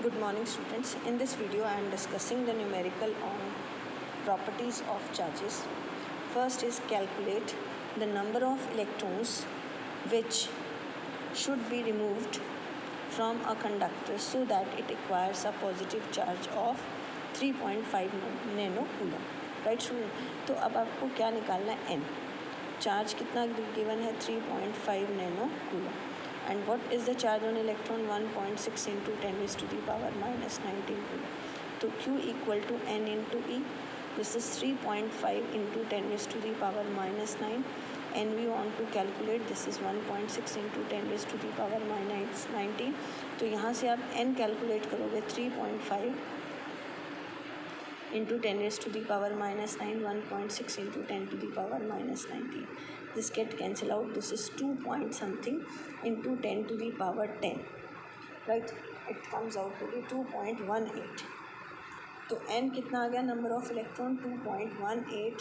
Good morning students. In this video I am discussing the numerical on properties of charges. First is calculate the number of electrons which should be removed from a conductor so that it acquires a positive charge of 3.5 nano coulomb. Right student, तो अब आपको क्या निकालना है? n charge कितना given है? 3.5 nano coulomb. And what is the charge on electron? 1.6 into 10 raised to the power minus 19 coulomb. So Q equal to N into E. This is 3.5 into 10 raised to the power minus 9. And we want to calculate, this is 1.6 into 10 raised to the power minus 19. तो यहाँ से आप N calculate करोगे 3.5 into 10 raised to the power minus 9, 1.6 into 10 to the power minus 19. This get cancel out. This is 2 point something into 10 to the power 10. Right? It comes out to be 2.18. तो n कितना आ गया? Number of electron 2.18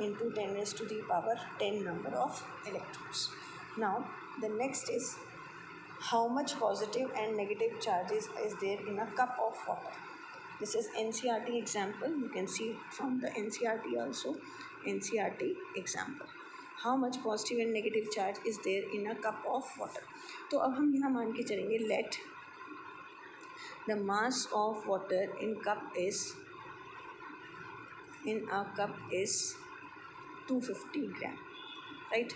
into 10 raised to the power 10 number of electrons. Now the next is how much positive and negative charges is there in a cup of water. This is NCERT example. You can see it from the NCERT also. NCERT example. How much positive and negative charge is there in a cup of water. तो अब हम यहाँ मान के चलेंगे let the mass of water in a cup is 250 gram. Right,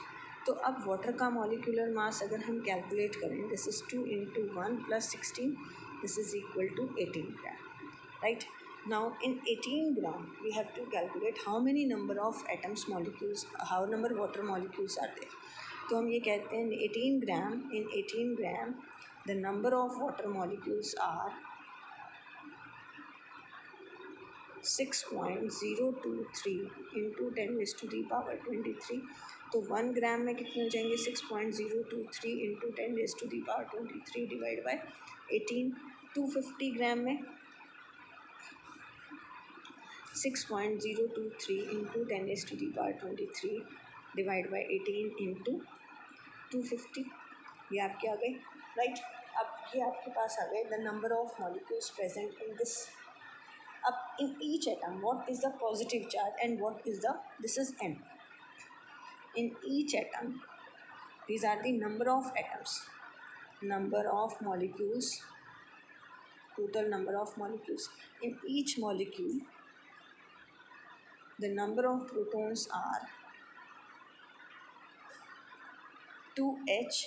तो अब water का मॉलिक्यूलर मास अगर हम कैलकुलेट करें, this is 2 into 1 plus 16, this is equal to 18 gram. Right, now in 18 gram we have to calculate how many number of atoms molecules, how number water molecules are there. तो हम ये कहते हैं 18 gram, in 18 gram the number of water molecules are 6.023 into 10 raised to the power 23. तो 1 ग्राम में कितने हो जाएंगे? 6.023 into 10 raised to the power 23 divide by 18. 250 ग्राम में 6.023 into 10 raised to the power 23 divide by 18 into 250. ये आपके आ गए. राइट, अब ये आपके पास आ गए the number of molecules present in this. अब in each atom what is the positive charge and what is the, this is n. In each atom these are the number of atoms, number of molecules, total number of molecules. In each molecule the number of protons are 2H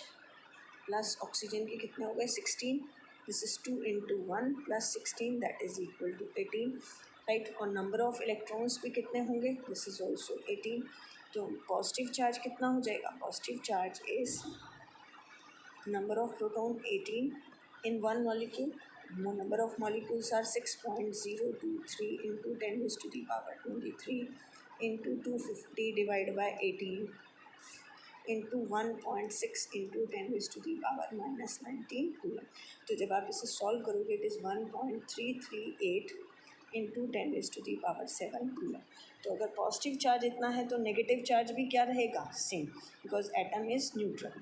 plus oxygen के कितने हो गए? 16. This is 2 into 1 plus 16, that is equal to 18. Right, और number of electrons भी कितने होंगे? This is also 18. तो positive charge कितना हो जाएगा? Positive charge is number of proton 18 in one molecule. Number of molecules are 6.023 into 10 raised to the power 23 into 250 divided by 18 into 1.6 into 10 raised to the power minus 19 coulomb. तो जब आप इसे solve करोगे it is 1.338 into 10 raised to the power 7 coulomb. तो अगर positive charge इतना है तो नेगेटिव चार्ज भी क्या रहेगा? Same, because atom is neutral.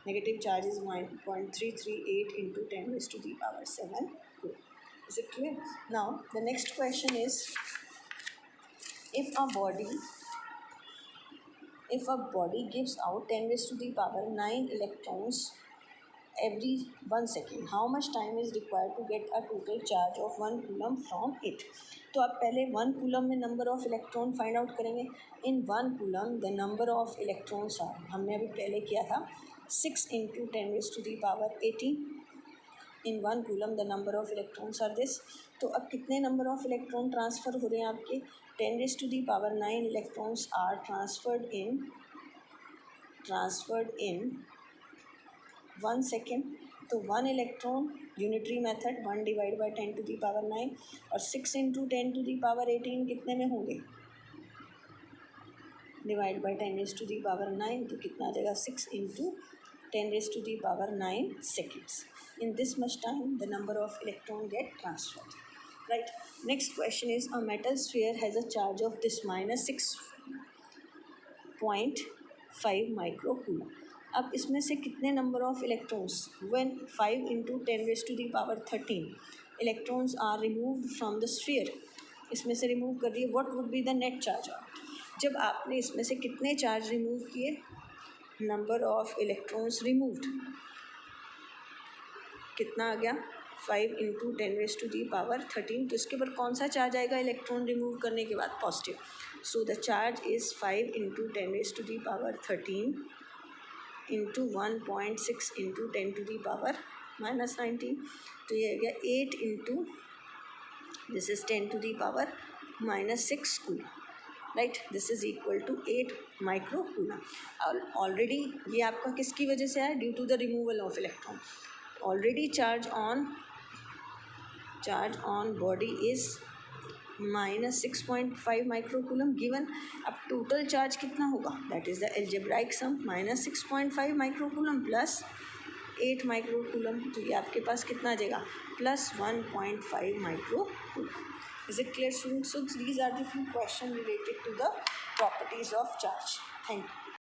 Negative charge is 1.338 into 10 raised to the power 7 coulomb. Is it clear? Now the next question is, if a body gives out 10 raised to the power 9 electrons every 1 second, how much time is required to get a total charge of 1 coulomb from it? तो आप पहले 1 coulomb में number of electron find out करेंगे. In 1 coulomb the number of electrons are, हमने अभी पहले किया था 6 into 10 raised to the power 18. In 1 coulomb the number of electrons are this. तो अब कितने नंबर ऑफ इलेक्ट्रॉन ट्रांसफ़र हो रहे हैं आपके? 10 raised to the power 9 electrons are transferred in 1 second. तो 1 electron unitary method 1 divide by 10 to the power 9 और 6 into 10 to the power 18 कितने में होंगे? Divide by 10 raised to the power 9, तो कितना आ जाएगा? 6 into 10 raised to the power 9 seconds. In this much time the number of electron get transferred. Right, next question is, a metal sphere has a charge of this minus 6.5 microcoulomb. अब इसमें से कितने number of electrons? when 5 into 10 raised to the power 13 electrons are removed from the sphere, इसमें से remove कर दिए, what would be the net charge? जब आपने इसमें से कितने चार्ज रिमूव किए, नंबर ऑफ इलेक्ट्रॉन्स रिमूव्ड कितना आ गया 5 इंटू 10⁻13, तो इसके ऊपर कौन सा चार्ज आएगा इलेक्ट्रॉन रिमूव करने के बाद? Positive. So the charge is 5 into 10⁻13 into 1.6 into 10⁻−19, तो ये हो गया 8 into this is 10⁻−6 coulomb, right, this is equal to 8 micro coulomb. Already ये आपका किसकी वजह से आया? Due to the removal of electron. Already charge on body is -6.5 micro coulomb given. अब टोटल चार्ज कितना होगा? That is the algebraic sum, -6.5 micro coulomb plus 8 micro coulomb, तो ये आपके पास कितना आ जाएगा? +1.5 micro coulomb. Is it clear, students? So these are the few questions related to the properties of charge. Thank you.